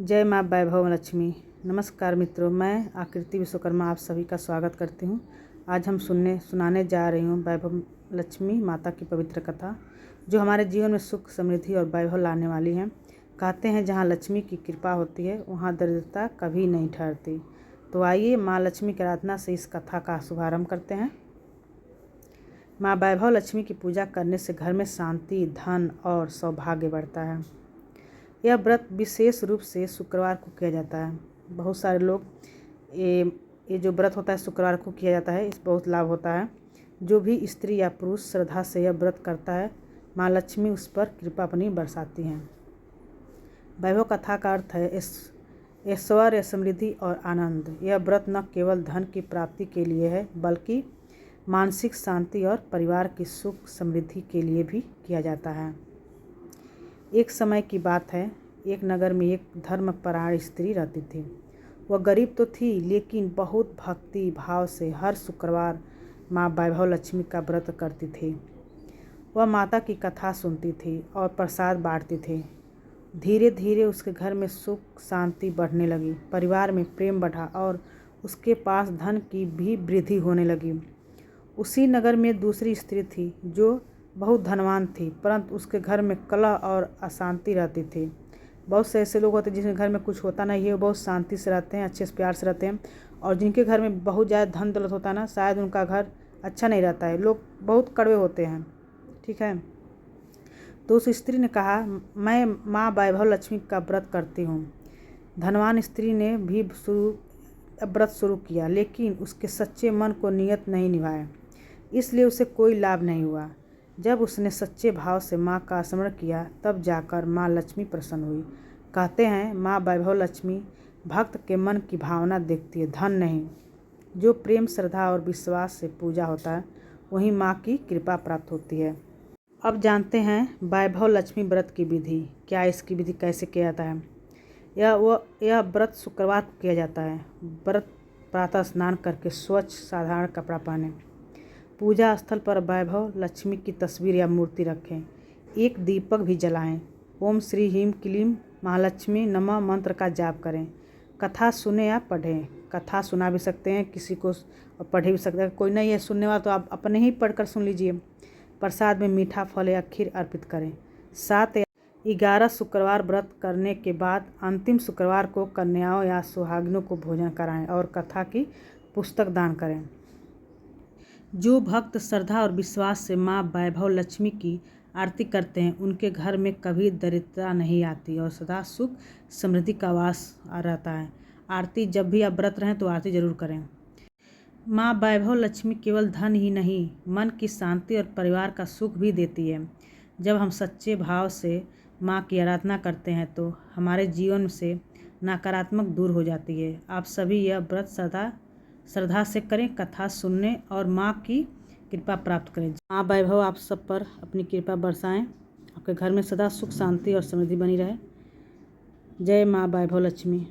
जय माँ वैभव लक्ष्मी। नमस्कार मित्रों, मैं आकृति विश्वकर्मा आप सभी का स्वागत करती हूँ। आज हम सुनाने जा रही हूँ वैभव लक्ष्मी माता की पवित्र कथा, जो हमारे जीवन में सुख, समृद्धि और वैभव लाने वाली है। कहते हैं जहाँ लक्ष्मी की कृपा होती है वहाँ दरिद्रता कभी नहीं ठहरती। तो आइए माँ लक्ष्मी की आराधना से इस कथा का शुभारम्भ करते हैं। माँ वैभव लक्ष्मी की पूजा करने से घर में शांति, धन और सौभाग्य बढ़ता है। यह व्रत विशेष रूप से शुक्रवार को किया जाता है। बहुत सारे लोग ये जो व्रत होता है शुक्रवार को किया जाता है, इस बहुत लाभ होता है। जो भी स्त्री या पुरुष श्रद्धा से यह व्रत करता है, माँ लक्ष्मी उस पर कृपा अपनी बरसाती हैं। वैभव कथा का अर्थ है ऐश्वर्य, समृद्धि और आनंद। यह व्रत न केवल धन की प्राप्ति के लिए है, बल्कि मानसिक शांति और परिवार की सुख समृद्धि के लिए भी किया जाता है। एक समय की बात है, एक नगर में एक धर्मपरायण स्त्री रहती थी। वह गरीब तो थी, लेकिन बहुत भक्ति भाव से हर शुक्रवार माँ वैभव लक्ष्मी का व्रत करती थी। वह माता की कथा सुनती थी और प्रसाद बांटती थी। धीरे धीरे उसके घर में सुख शांति बढ़ने लगी, परिवार में प्रेम बढ़ा और उसके पास धन की भी वृद्धि होने लगी। उसी नगर में दूसरी स्त्री थी जो बहुत धनवान थी, परंतु उसके घर में कलह और अशांति रहती थी। बहुत से ऐसे लोग होते हैं जिनके घर में कुछ होता नहीं है, वो बहुत शांति से रहते हैं, अच्छे से प्यार से रहते हैं, और जिनके घर में बहुत ज़्यादा धन दौलत होता है ना, शायद उनका घर अच्छा नहीं रहता है। लोग बहुत कड़वे होते हैं, ठीक है। तो उस स्त्री ने कहा, मैं माँ वैभव लक्ष्मी का व्रत करती हूँ। धनवान स्त्री ने भी व्रत शुरू किया, लेकिन उसके सच्चे मन को नियत नहीं निभाया, इसलिए उसे कोई लाभ नहीं हुआ। जब उसने सच्चे भाव से माँ का स्मरण किया, तब जाकर माँ लक्ष्मी प्रसन्न हुई। कहते हैं माँ वैभव लक्ष्मी भक्त के मन की भावना देखती है, धन नहीं। जो प्रेम, श्रद्धा और विश्वास से पूजा होता है, वहीं माँ की कृपा प्राप्त होती है। अब जानते हैं वैभव लक्ष्मी व्रत की विधि। क्या इसकी विधि कैसे किया जाता है? यह व्रत शुक्रवार को किया जाता है। व्रत प्रातः स्नान करके स्वच्छ साधारण कपड़ा पहने। पूजा स्थल पर वैभव लक्ष्मी की तस्वीर या मूर्ति रखें। एक दीपक भी जलाएं। ओम श्री ह्रीं क्लीं महालक्ष्मी नमः मंत्र का जाप करें। कथा सुने या पढ़ें। कथा सुना भी सकते हैं, किसी को पढ़े भी सकते हैं। कोई नहीं है सुनने वाला तो आप अपने ही पढ़कर सुन लीजिए। प्रसाद में मीठा फल या खीर अर्पित करें। 7 या 11 शुक्रवार व्रत करने के बाद अंतिम शुक्रवार को कन्याओं या सुहागिनों को भोजन कराएं और कथा की पुस्तक दान करें। जो भक्त श्रद्धा और विश्वास से माँ वैभव लक्ष्मी की आरती करते हैं, उनके घर में कभी दरिद्रता नहीं आती और सदा सुख समृद्धि का वास रहता है। आरती जब भी आप व्रत रहें तो आरती जरूर करें। माँ वैभव लक्ष्मी केवल धन ही नहीं, मन की शांति और परिवार का सुख भी देती है। जब हम सच्चे भाव से माँ की आराधना करते हैं तो हमारे जीवन से नकारात्मक दूर हो जाती है। आप सभी यह व्रत श्रद्धा से करें, कथा सुनने और माँ की कृपा प्राप्त करें। माँ वैभव आप सब पर अपनी कृपा बरसाएं, आपके घर में सदा सुख शांति और समृद्धि बनी रहे। जय माँ वैभव लक्ष्मी।